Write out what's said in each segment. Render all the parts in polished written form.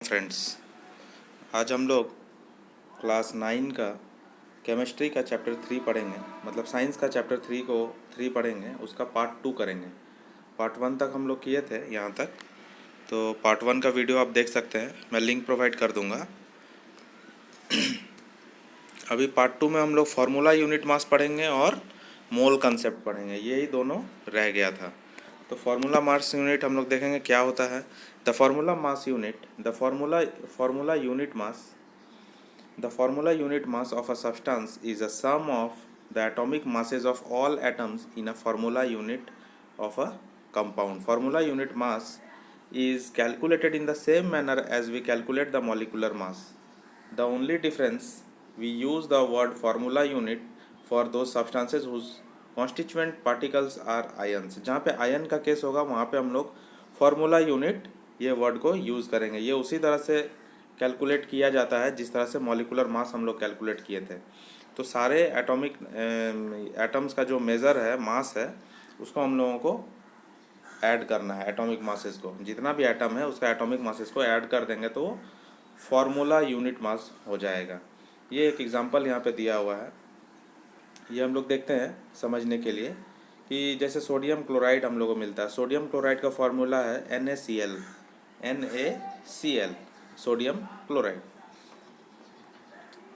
Friends, आज हम लोग क्लास 9 का केमिस्ट्री का चैप्टर 3 पढ़ेंगे। मतलब साइंस का चैप्टर 3 को 3 पढ़ेंगे, उसका पार्ट 2 करेंगे। पार्ट 1 तक हम लोग किए थे यहाँ तक, तो पार्ट 1 का वीडियो आप देख सकते हैं, मैं लिंक प्रोवाइड कर दूँगा। अभी पार्ट 2 में हम लोग फार्मूला यूनिट मास पढ़ेंगे और मोल कंसेप्ट पढ़ेंगे, यही दोनों रह गया था। तो फार्मूला मास यूनिट हम लोग देखेंगे क्या होता है। The formula mass unit, the formula unit mass, the formula unit mass of a substance is a sum of the atomic masses of all atoms in a formula unit of a compound. Formula unit mass is calculated in the same manner as we calculate the molecular mass. The only difference, we use the word formula unit for those substances whose constituent particles are ions. जहाँ पे ion का case होगा वहाँ पे हम लोग formula unit ये word को यूज़ करेंगे। ये उसी तरह से कैलकुलेट किया जाता है जिस तरह से मॉलिकुलर मास हम लोग कैलकुलेट किए थे। तो सारे एटॉमिक एटम्स का जो मेज़र है, मास है, उसको हम लोगों को ऐड करना है। एटॉमिक मासेस को, जितना भी एटम है उसका एटॉमिक मासेस को ऐड कर देंगे तो वो फार्मूला यूनिट मास हो जाएगा। ये एक एग्जांपल यहाँ पे दिया हुआ है, ये हम लोग देखते हैं समझने के लिए कि जैसे सोडियम क्लोराइड हम लोगों को मिलता है। सोडियम क्लोराइड का फार्मूला है NaCl, NaCl, सोडियम क्लोराइड।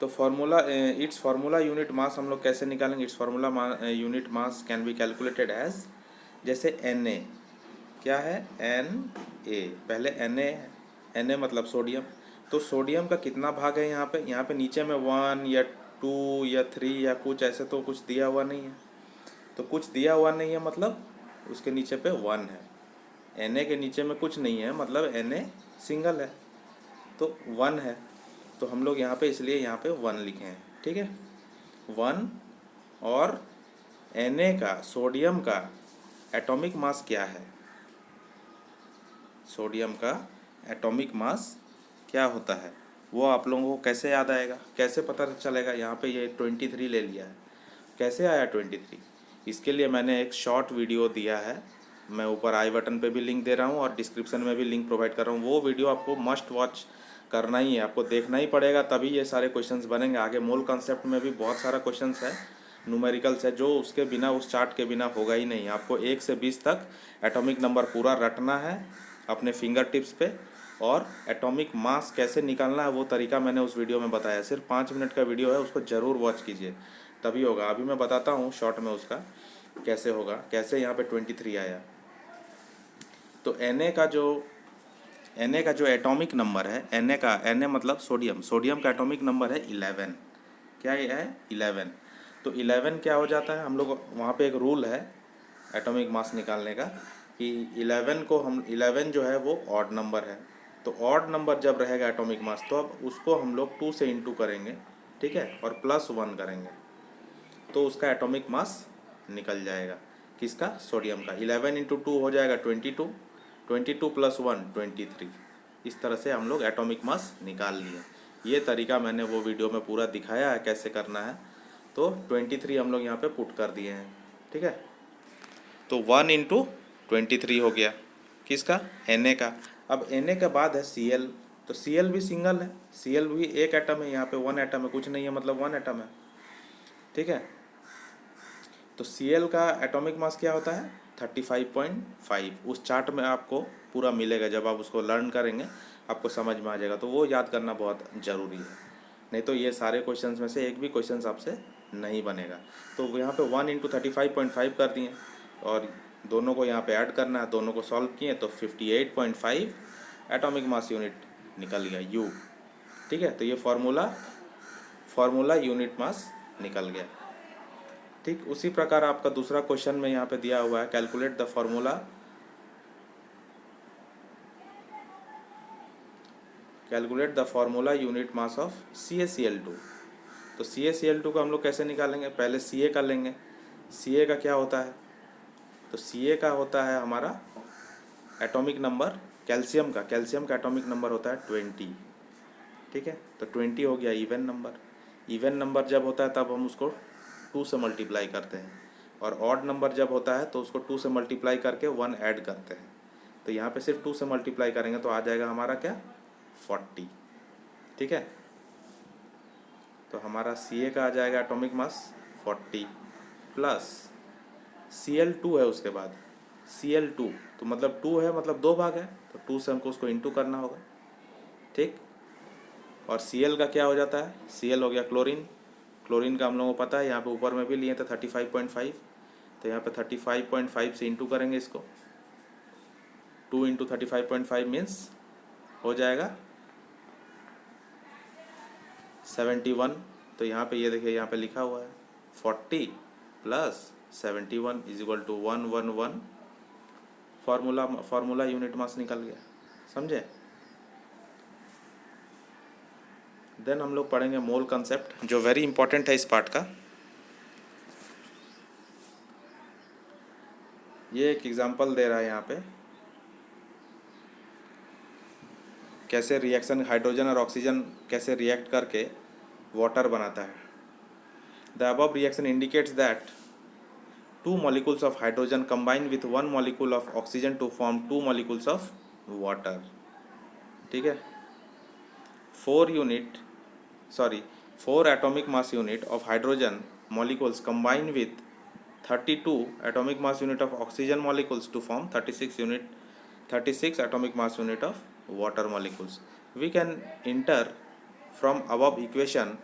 तो formula, its formula unit mass हम लोग कैसे निकालेंगे। Its formula unit mass can be calculated as, जैसे Na क्या है, Na, पहले Na मतलब सोडियम। तो सोडियम का कितना भाग है यहाँ पे, नीचे में 1 या 2 या 3 या कुछ ऐसे तो कुछ दिया हुआ नहीं है। तो कुछ दिया हुआ नहीं है मतलब उसके नीचे पे 1 है। Na के नीचे में कुछ नहीं है मतलब Na सिंगल है, तो 1 है। तो हम लोग यहाँ पे इसलिए यहाँ पे 1 लिखे हैं, ठीक है, 1। और Na का, सोडियम का एटॉमिक मास क्या है, सोडियम का एटॉमिक मास क्या होता है वो आप लोगों को कैसे याद आएगा, कैसे पता चलेगा। यहाँ पे ये 23 ले लिया है, कैसे आया 23। इसके लिए मैंने एक शॉर्ट वीडियो दिया है, मैं ऊपर आई बटन पे भी लिंक दे रहा हूँ और डिस्क्रिप्शन में भी लिंक प्रोवाइड कर रहा हूँ। वो वीडियो आपको मस्ट वॉच करना ही है, आपको देखना ही पड़ेगा, तभी ये सारे क्वेश्चंस बनेंगे। आगे मोल कॉन्सेप्ट में भी बहुत सारा क्वेश्चंस है, न्यूमेरिकल्स है, जो उसके बिना, उस चार्ट के बिना होगा ही नहीं। आपको 1 से 20 तक एटॉमिक नंबर पूरा रटना है अपने फिंगर टिप्स पे, और एटॉमिक मास कैसे निकालना है वो तरीका मैंने उस वीडियो में बताया। सिर्फ 5 मिनट का वीडियो है, उसको ज़रूर वॉच कीजिए, तभी होगा। अभी मैं बताता हूँ शॉर्ट में उसका कैसे होगा, कैसे यहाँ पे 23 आया। तो Na का जो एटॉमिक नंबर है, Na मतलब सोडियम, सोडियम का एटॉमिक नंबर है 11। क्या ये है, 11। तो 11 क्या हो जाता है, हम लोग वहाँ पे एक रूल है एटॉमिक मास निकालने का कि 11 को हम, 11 जो है वो ऑड नंबर है। तो ऑड नंबर जब रहेगा एटॉमिक मास, तो अब उसको हम लोग 2 से इंटू करेंगे, ठीक है, और +1 करेंगे, तो उसका एटॉमिक मास निकल जाएगा। किसका, सोडियम का। 11 इंटू 2 हो जाएगा 22, 22 + 1 23। इस तरह से हम लोग एटॉमिक मास निकाल लिए। ये तरीका मैंने वो वीडियो में पूरा दिखाया है कैसे करना है। तो 23 हम लोग यहाँ पे पुट कर दिए हैं, ठीक है। तो 1 इंटू 23 हो गया, किसका, Na का। अब Na के बाद है Cl, तो Cl भी सिंगल है, Cl भी एक एटम है, यहाँ पे 1 एटम है, कुछ नहीं है मतलब 1 एटम है, ठीक है। तो Cl का एटॉमिक मास क्या होता है, 35.5। उस चार्ट में आपको पूरा मिलेगा, जब आप उसको लर्न करेंगे आपको समझ में आ जाएगा। तो वो याद करना बहुत ज़रूरी है, नहीं तो ये सारे क्वेश्चंस में से एक भी क्वेश्चंस आपसे नहीं बनेगा। तो यहाँ पे 1 इंटू 35.5 कर दिए और दोनों को यहाँ पे ऐड करना है, दोनों को सॉल्व किए तो 58.5 एटॉमिक मास यूनिट निकल गया, U, ठीक है। तो ये फार्मूला यूनिट मास निकल गया, ठीक। उसी प्रकार आपका दूसरा क्वेश्चन में यहाँ पे दिया हुआ है, calculate the formula unit mass of CaCl2। तो CaCl2 को हम लोग कैसे निकालेंगे, पहले Ca का लेंगे। Ca का क्या होता है, तो Ca का होता है हमारा एटॉमिक नंबर, कैल्शियम का एटॉमिक नंबर होता है 20, ठीक है। तो 20 हो गया इवन नंबर। इवन नंबर जब होता है तब हम उसको 2 से मल्टीप्लाई करते हैं, और ऑड नंबर जब होता है तो उसको 2 से मल्टीप्लाई करके 1 ऐड करते हैं। तो यहाँ पे सिर्फ 2 से मल्टीप्लाई करेंगे तो आ जाएगा हमारा क्या, 40। ठीक है, तो हमारा Ca का आ जाएगा एटॉमिक मास 40 प्लस Cl2 है उसके बाद Cl2, तो मतलब 2 है मतलब 2 भाग है, तो 2 से हमको उसको इंटू करना होगा। ठीक, और Cl का क्या हो जाता है, Cl हो गया क्लोरीन। क्लोरीन का हम लोगों को पता है, यहाँ पे ऊपर में भी लिए थे 35.5, तो यहाँ पे 35.5 से इंटू करेंगे इसको। 2 इंटू 35.5 मीन्स हो जाएगा 71। तो यहाँ पे ये देखिए, यहाँ पे लिखा हुआ है 40 plus 71 is equal to 111। Formula unit mass निकल गया, समझे। देन हम लोग पढ़ेंगे मोल कंसेप्ट, जो वेरी इंपॉर्टेंट है इस पार्ट का। ये एक एग्जांपल दे रहा है यहाँ पे, कैसे रिएक्शन हाइड्रोजन और ऑक्सीजन कैसे रिएक्ट करके वाटर बनाता है। The above reaction indicates that 2 molecules of hydrogen combine with 1 molecule of oxygen to form 2 molecules of water। ठीक है, 4 atomic mass unit of hydrogen molecules combine with 32 atomic mass unit of oxygen molecules to form 36 atomic mass unit of water molecules। We can infer from above equation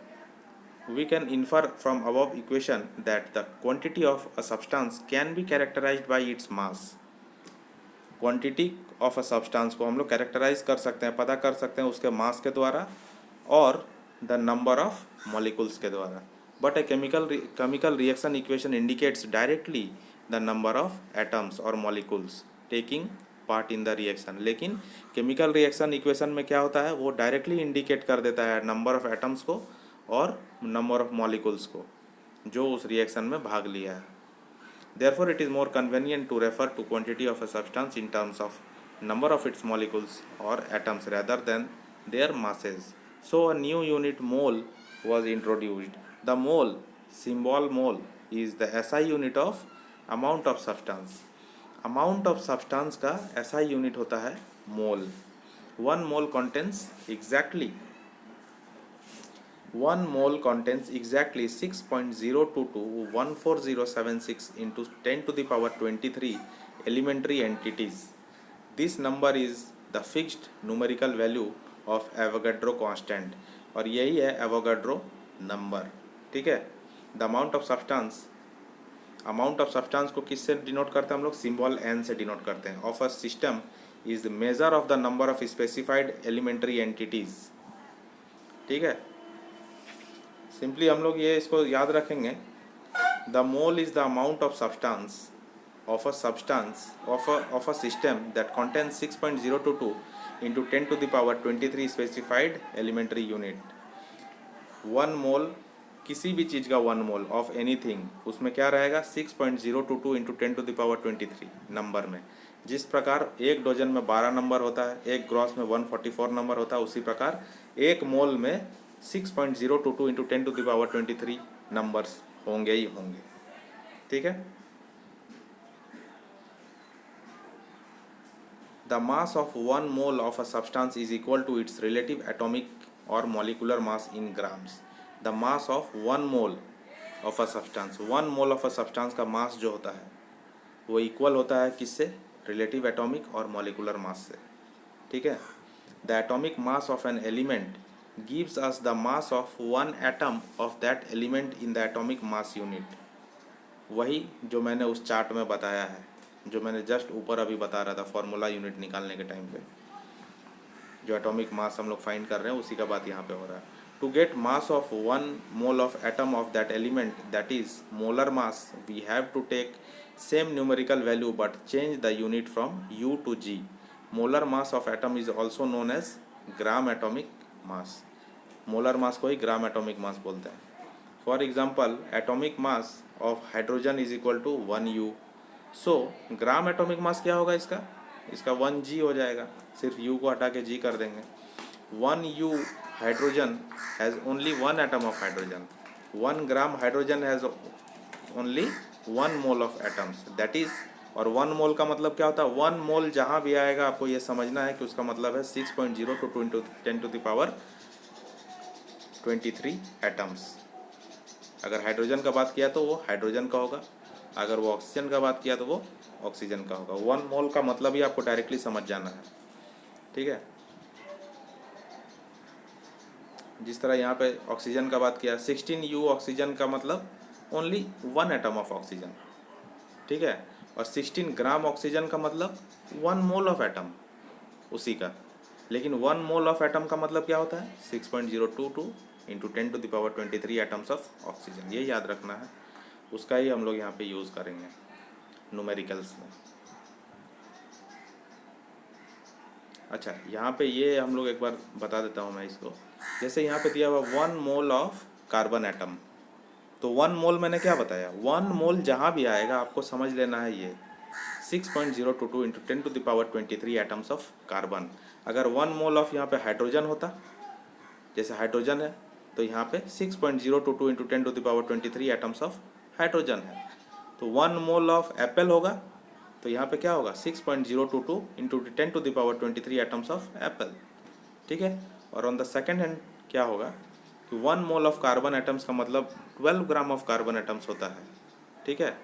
that the quantity of a substance can be characterized by its mass। Quantity of a substance को हम लोग characterise कर सकते हैं, पता कर सकते हैं उसके मास के द्वारा और द नंबर ऑफ मॉलिक्यूल्स के द्वारा। But a chemical reaction equation indicates directly the number of atoms और molecules taking part in the reaction. लेकिन केमिकल रिएक्शन इक्वेशन में क्या होता है, वो डायरेक्टली इंडिकेट कर देता है नंबर ऑफ एटम्स को और नंबर ऑफ मॉलिक्यूल्स को जो उस रिएक्शन में भाग लिया है। Therefore, it is more convenient to refer to quantity of a substance in terms of number of its molecules or atoms rather than their masses. So, a new unit mole was introduced. The mole, symbol mole, is the SI unit of amount of substance. Amount of substance का SI unit होता है mole. 1 mole contains exactly 1 mole contains exactly 6.022 into 10 to the power 23 elementary entities. This number is the fixed numerical value of Avogadro constant, और यही है Avogadro number। ठीक है, the amount of substance को किससे denote करते हैं हम लोग, सिंबल n से डिनोट करते हैं। Of a system is the measure of the number of specified elementary entities. ठीक है, सिंपली हम लोग ये इसको याद रखेंगे, the mole is the amount of substance of a system that contains 6.022 into 10 to the power 23 specified elementary unit. 1 mole किसी भी चीज़ का 1 मोल ऑफ एनीथिंग, उसमें क्या रहेगा 6.022 into 10 to the power 23 number में। जिस प्रकार एक डोजन में 12 नंबर होता है, एक ग्रॉस में 144 नंबर होता है, उसी प्रकार एक मोल में 6.022 into 10 to the power 23 numbers होंगे ही होंगे। ठीक है, the mass of 1 mole of a substance is equal to its relative atomic और molecular mass in grams. The mass of 1 mole of a substance, 1 mole of a substance का mass जो होता है वो इक्वल होता है किससे, रिलेटिव एटॉमिक और मॉलिकुलर मास से। ठीक है, the atomic mass of an element gives us the mass of 1 atom of that element in the atomic mass unit। वही जो मैंने उस चार्ट में बताया है, जो मैंने जस्ट ऊपर अभी बता रहा था फार्मूला यूनिट निकालने के टाइम पे, जो एटॉमिक मास हम लोग फाइंड कर रहे हैं उसी का बात यहाँ पे हो रहा है। To get mass of 1 mole of atom of that element that is molar mass, we have to take same numerical value but change the unit from U to G। Molar mass of atom is also known as gram atomic mass. Molar mass को ही gram atomic mass बोलते हैं। For example, atomic mass of hydrogen is equal to 1 U। So gram atomic mass क्या होगा इसका 1 G हो जाएगा, सिर्फ U को हटा के G कर देंगे। 1 U hydrogen has only 1 atom of hydrogen. 1 gram hydrogen has only 1 mole of atoms, that is और 1 मोल का मतलब क्या होता है, 1 मोल जहाँ भी आएगा आपको ये समझना है कि उसका मतलब है 6.02 इंटू 10⁻23 एटम्स। अगर हाइड्रोजन का बात किया तो वो हाइड्रोजन का होगा, अगर वो ऑक्सीजन का बात किया तो वो ऑक्सीजन का होगा। 1 मोल का मतलब ही आपको डायरेक्टली समझ जाना है, ठीक है। जिस तरह यहाँ पे ऑक्सीजन का बात किया, 16U ऑक्सीजन का मतलब ओनली 1 एटम ऑफ ऑक्सीजन, ठीक है। और 16 ग्राम ऑक्सीजन का मतलब 1 मोल ऑफ एटम उसी का। लेकिन 1 मोल ऑफ एटम का मतलब क्या होता है, 6.022 इंटू 10⁻23 एटम्स ऑफ ऑक्सीजन। ये याद रखना है, उसका ही हम लोग यहाँ पे यूज़ करेंगे न्यूमेरिकल्स में। अच्छा, यहाँ पे ये हम लोग एक बार बता देता हूँ मैं इसको। जैसे यहाँ पे दिया हुआ 1 मोल ऑफ कार्बन एटम, तो 1 मोल मैंने क्या बताया, 1 मोल जहाँ भी आएगा आपको समझ लेना है ये 6.022 इंटू 10⁻23 एटम्स ऑफ कार्बन। अगर 1 मोल ऑफ यहाँ पे हाइड्रोजन होता, जैसे हाइड्रोजन है, तो यहाँ पे 6.022 इंटू 10⁻23 एटम्स ऑफ हाइड्रोजन है। तो 1 मोल ऑफ एप्पल होगा, तो यहाँ पे क्या होगा 6.022 इंटू 10⁻23 एटम्स ऑफ एप्पल, ठीक है। और ऑन द सेकेंड हैंड क्या होगा कि 1 मोल ऑफ कार्बन एटम्स का मतलब 12 ग्राम ऑफ कार्बन एटम्स होता है, ठीक है।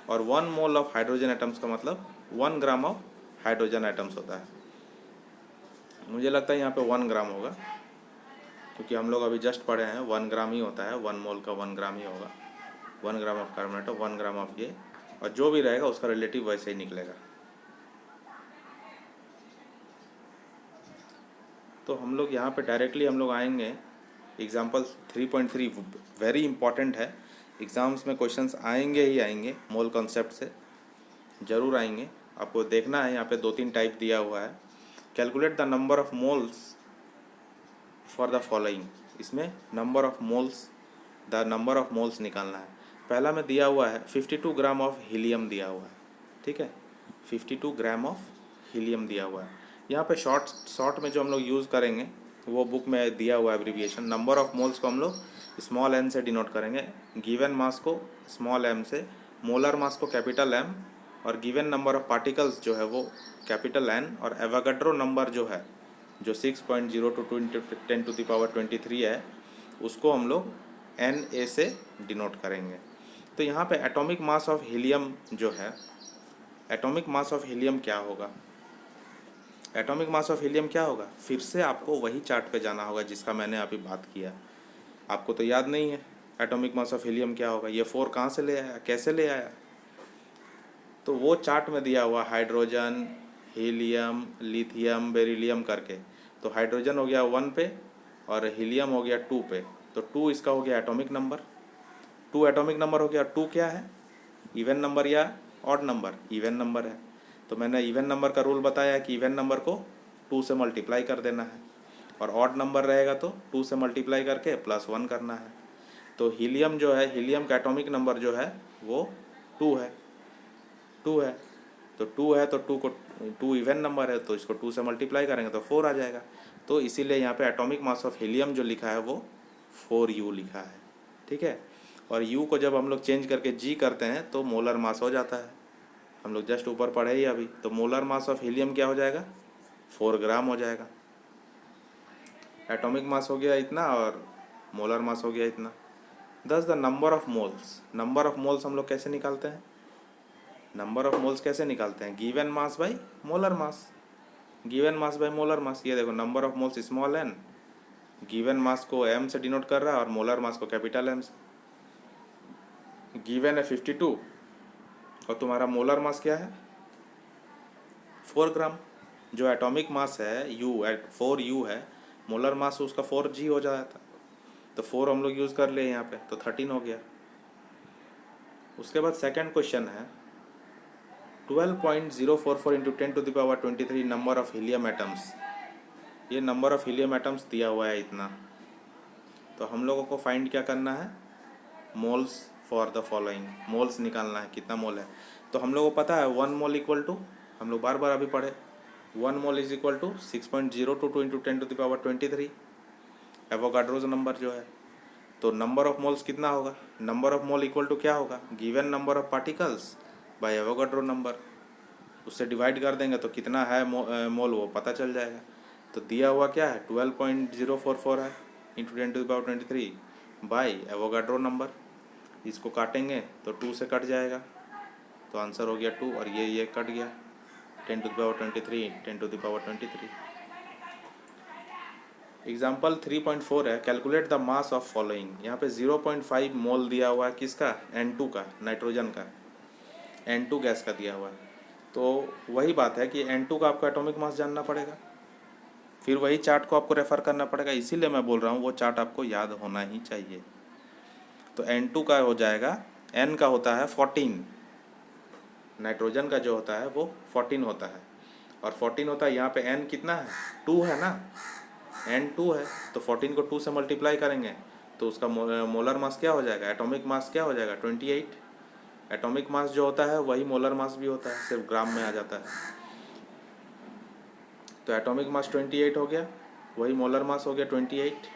और 1 मोल ऑफ हाइड्रोजन एटम्स का मतलब 1 ग्राम ऑफ हाइड्रोजन एटम्स होता है। मुझे लगता है यहाँ पे 1 ग्राम होगा, क्योंकि हम लोग अभी जस्ट पढ़े हैं 1 ग्राम ही होता है, 1 मोल का 1 ग्राम ही होगा। 1 gram of carbon atom, 1 gram of ये, और जो भी रहेगा उसका रिलेटिव वैसे ही निकलेगा। तो हम लोग यहाँ पे डायरेक्टली हम लोग आएंगे एग्जाम्पल 3.3, वेरी इंपॉर्टेंट है, एग्ज़ाम्स में क्वेश्चंस आएंगे ही आएंगे, मोल कॉन्सेप्ट से ज़रूर आएंगे। आपको देखना है, यहाँ पे 2-3 टाइप दिया हुआ है। Calculate the number of moles for the following, इसमें number of moles, the number of moles निकालना है। पहला में दिया हुआ है 52 ग्राम ऑफ हीलियम दिया हुआ है, ठीक है। 52 ग्राम ऑफ हीलियम दिया हुआ है। यहाँ पे शॉर्ट में जो हम लोग यूज़ करेंगे वो बुक में दिया हुआ है एब्रीविएशन। नंबर ऑफ मोल्स को हम लोग स्मॉल एन से डिनोट करेंगे, गिवन मास को स्मॉल एम से, मोलर मास को कैपिटल एम, और गिवन नंबर ऑफ पार्टिकल्स जो है वो कैपिटल एन, और एवोगाड्रो नंबर जो है जो 6.022 इंटू 10⁻23 है उसको हम लोग एन ए से डिनोट करेंगे। तो यहाँ पे एटॉमिक मास ऑफ हीलियम जो है, एटॉमिक मास ऑफ हीलियम क्या होगा, एटॉमिक मास ऑफ हीलियम क्या होगा, फिर से आपको वही चार्ट पे जाना होगा जिसका मैंने अभी बात किया। आपको तो याद नहीं है एटॉमिक मास ऑफ हीलियम क्या होगा, ये 4 कहाँ से ले आया, कैसे ले आया, तो वो चार्ट में दिया हुआ हाइड्रोजन, हीलियम, लिथियम, बेरिलियम करके। तो हाइड्रोजन हो गया 1 पे और हीलियम हो गया 2 पे, तो 2 इसका हो गया एटॉमिक नंबर। 2 एटॉमिक नंबर हो गया। 2 क्या है, इवन नंबर या ऑड नंबर, इवन नंबर है। तो मैंने इवन नंबर का रूल बताया कि इवन नंबर को 2 से मल्टीप्लाई कर देना है, और ऑड नंबर रहेगा तो 2 से मल्टीप्लाई करके +1 करना है। तो हीलियम जो है, हीलियम का एटॉमिक नंबर जो है वो 2 है, 2 है। तो 2 है तो 2 इवन नंबर है, तो इसको 2 से मल्टीप्लाई करेंगे तो 4 आ जाएगा। तो इसीलिए यहाँ पे एटॉमिक मास ऑफ हीलियम जो लिखा है वो 4U लिखा है, ठीक है। और U को जब हम लोग चेंज करके G करते हैं तो मोलर मास हो जाता है, हम लोग जस्ट ऊपर पढ़े ही अभी। तो मोलर मास ऑफ हीलियम क्या हो जाएगा, 4 ग्राम हो जाएगा। एटॉमिक मास हो गया इतना और मोलर मास हो गया इतना। दस the number of moles, number of moles हम लोग कैसे निकालते हैं, नंबर ऑफ मोल्स कैसे निकालते हैं, given mass by molar mass, given mass by molar mass. ये देखो number of moles small N, given mass को एम से डिनोट कर रहा है और मोलर मास को कैपिटल एम से। गिवन है 52 और तुम्हारा मोलर मास क्या है 4 ग्राम। जो एटॉमिक मास है U 4U है, मोलर मास उसका 4G हो जाता, तो 4 हम लोग यूज़ कर लिए यहाँ पे, तो 13 हो गया। उसके बाद सेकंड क्वेश्चन है 12.044 into 10⁻23 number of helium atoms. ये नंबर ऑफ हीलियम एटम्स दिया हुआ है इतना, तो हम लोगों को फाइंड क्या करना है, moles for the following, moles निकालना है कितना मोल है। तो हम लोगों को पता है 1 मोल इक्वल टू, हम लोग बार बार अभी पढ़े, 1 mole is equal to 6.022 into 10⁻23 Avogadro's number जो है। तो नंबर ऑफ मोल्स कितना होगा, number of mole equal to क्या होगा, given number of particles by Avogadro number. उससे डिवाइड कर देंगे तो कितना है मोल वो पता चल जाएगा। तो दिया हुआ क्या है 12.044 है इंटू 10⁻23 बाई एवोगाड्रो नंबर। इसको काटेंगे तो 2 से कट जाएगा तो आंसर हो गया 2 और ये कट गया 10⁻23 10⁻23। एग्जाम्पल 3.4 है calculate the mass of following. यहाँ पे 0.5 मोल दिया हुआ है किसका N2 का, नाइट्रोजन का, N2 गैस का दिया हुआ है। तो वही बात है कि N2 का आपको एटॉमिक मास जानना पड़ेगा, फिर वही चार्ट को आपको रेफ़र करना पड़ेगा। इसीलिए मैं बोल रहा हूँ वो चार्ट आपको याद होना ही चाहिए। तो N2 का हो जाएगा, N का होता है 14, नाइट्रोजन का जो होता है वो 14 होता है, और 14 होता है यहाँ पे N कितना है 2 है ना, N2 है तो 14 को 2 से मल्टीप्लाई करेंगे तो उसका मोलर मास क्या हो जाएगा, एटॉमिक मास क्या हो जाएगा 28। एटॉमिक मास जो होता है वही मोलर मास भी होता है, सिर्फ ग्राम में आ जाता है। तो एटॉमिक मास 28 हो गया, वही मोलर मास हो गया 28,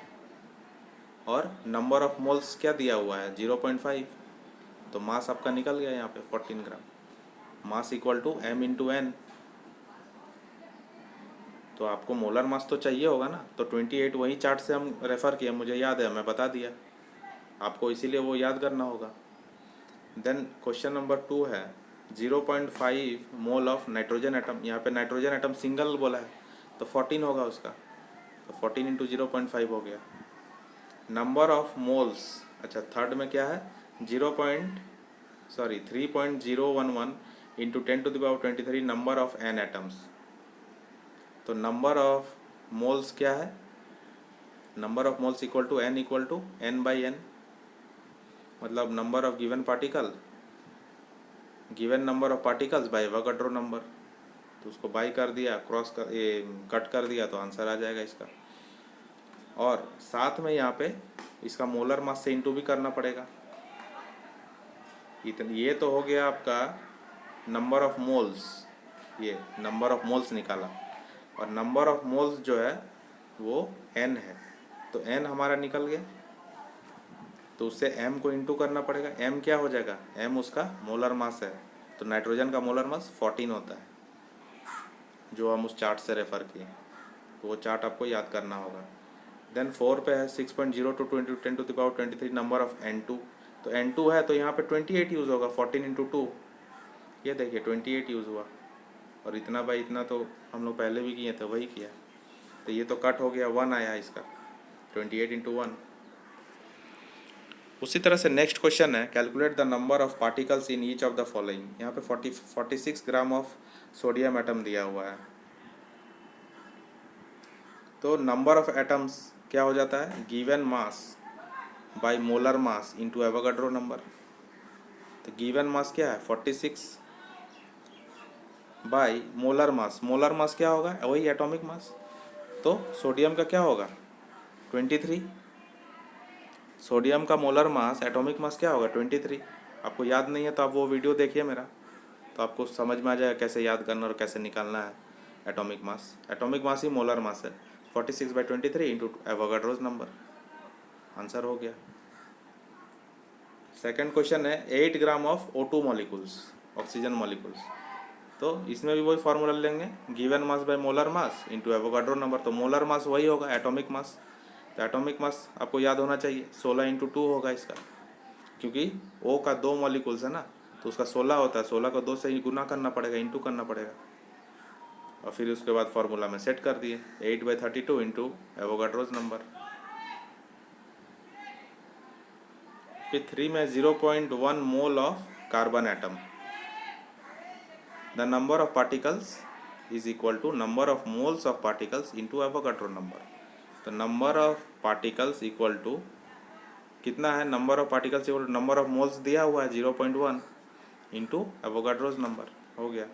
और नंबर ऑफ मोल्स क्या दिया हुआ है 0.5, तो मास आपका निकल गया यहाँ पे 14 gram. Mass equal to m into n. तो आपको मोलर मास तो चाहिए होगा ना, तो 28 वही चार्ट से हम रेफ़र किया, मुझे याद है मैं बता दिया आपको, इसीलिए वो याद करना होगा। देन क्वेश्चन नंबर 2 है 0.5 मोल ऑफ नाइट्रोजन एटम। यहाँ पे नाइट्रोजन एटम सिंगल बोला है तो 14 होगा उसका, तो 14 इंटू 0.5 हो गया। नंबर ऑफ मोल्स, अच्छा थर्ड में क्या है 3.011 into 10⁻23 number of n atoms. तो नंबर ऑफ मोल्स क्या है, number of moles equal to n by n, मतलब number of given particle, given number of particles by Avogadro number. तो उसको बाई कर दिया, कट कर दिया तो आंसर आ जाएगा इसका। और साथ में यहाँ पे इसका मोलर मास से इंटू भी करना पड़ेगा। ये तो हो गया आपका नंबर ऑफ मोल्स, ये नंबर ऑफ मोल्स निकाला, और नंबर ऑफ मोल्स जो है वो n है, तो n हमारा निकल गया, तो उससे m को इंटू करना पड़ेगा। m क्या हो जाएगा, m उसका मोलर मास है, तो नाइट्रोजन का मोलर मास 14 होता है जो हम उस चार्ट से रेफ़र किए, तो वो चार्ट आपको याद करना होगा। देन 4 पे है 6.02 × 10⁻23 नंबर ऑफ N2। तो N2 है तो यहाँ पे 28 यूज़ होगा, 14 इंटू 2, ये देखिए 28 यूज़ हुआ, और इतना बाई इतना तो हम लोग पहले भी किए थे वही किया, तो ये तो कट हो गया, 1 आया इसका, 28 इंटू 1। उसी तरह से नेक्स्ट क्वेश्चन है calculate the number of particles in each of the following. यहाँ पे 46 ग्राम ऑफ सोडियम एटम दिया हुआ है, तो नंबर ऑफ एटम्स क्या हो जाता है given mass by molar mass into Avogadro number. तो गिवन मास क्या है 46 बाय मोलर मास, मोलर मास क्या होगा वही एटॉमिक मास, तो सोडियम का क्या होगा 23, सोडियम का मोलर मास एटॉमिक मास क्या होगा 23। आपको याद नहीं है तो आप वो वीडियो देखिए मेरा, तो आपको समझ में आ जाएगा कैसे याद करना और कैसे निकालना है एटॉमिक मास। एटॉमिक मास ही मोलर मास है, 46/23 इंटू एवोगाड्रोज नंबर, आंसर हो गया। सेकंड क्वेश्चन है 8 gram of O2 molecules, oxygen molecules. तो इसमें भी वही फार्मूला लेंगे, given mass by molar mass into Avogadro number. तो मोलर मास वही होगा एटॉमिक मास, तो एटॉमिक मास आपको याद होना चाहिए 16 इंटू 2 होगा इसका, क्योंकि O का 2 मॉलिक्यूल्स है ना, तो उसका 16 होता है, 16 को 2 से ही गुना करना पड़ेगा, इंटू करना पड़ेगा, और फिर उसके बाद फार्मूला में सेट कर दिए 8/32 इंटू एवोगाड्रोज नंबर। फिर 3 में 0.1 mole of carbon atom, the number of particles is equal to number of moles of particles into Avogadro number. तो number of particles equal to कितना है, number of particles equal to number of moles दिया हुआ है 0.1 into Avogadro's number, हो गया।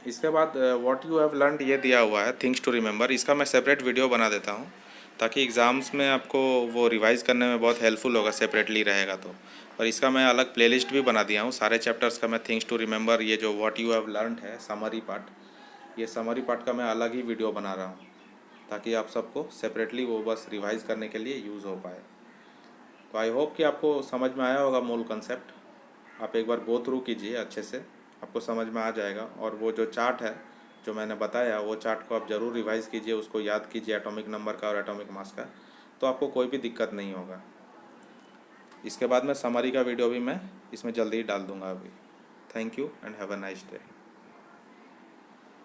इसके बाद व्हाट यू हैव लर्नड ये दिया हुआ है थिंग्स टू रिमेंबर, इसका मैं सेपरेट वीडियो बना देता हूँ ताकि एग्ज़ाम्स में आपको वो रिवाइज़ करने में बहुत हेल्पफुल होगा, सेपरेटली रहेगा तो। और इसका मैं अलग प्लेलिस्ट भी बना दिया हूँ, सारे चैप्टर्स का मैं थिंग्स टू रिमेंबर, ये जो व्हाट यू हैव लर्नड है समरी पार्ट, ये समरी पार्ट का मैं अलग ही वीडियो बना रहा हूँ ताकि आप सबको सेपरेटली वो बस रिवाइज़ करने के लिए यूज़ हो पाए। तो आई होप कि आपको समझ में आया होगा मूल कंसेप्ट, आप एक बार गो थ्रू कीजिए अच्छे से आपको समझ में आ जाएगा। और वो जो चार्ट है जो मैंने बताया, वो चार्ट को आप ज़रूर रिवाइज़ कीजिए, उसको याद कीजिए एटॉमिक नंबर का और एटॉमिक मास का, तो आपको कोई भी दिक्कत नहीं होगा। इसके बाद में समरी का वीडियो भी मैं इसमें जल्दी ही डाल दूँगा अभी। Thank you and have a nice day.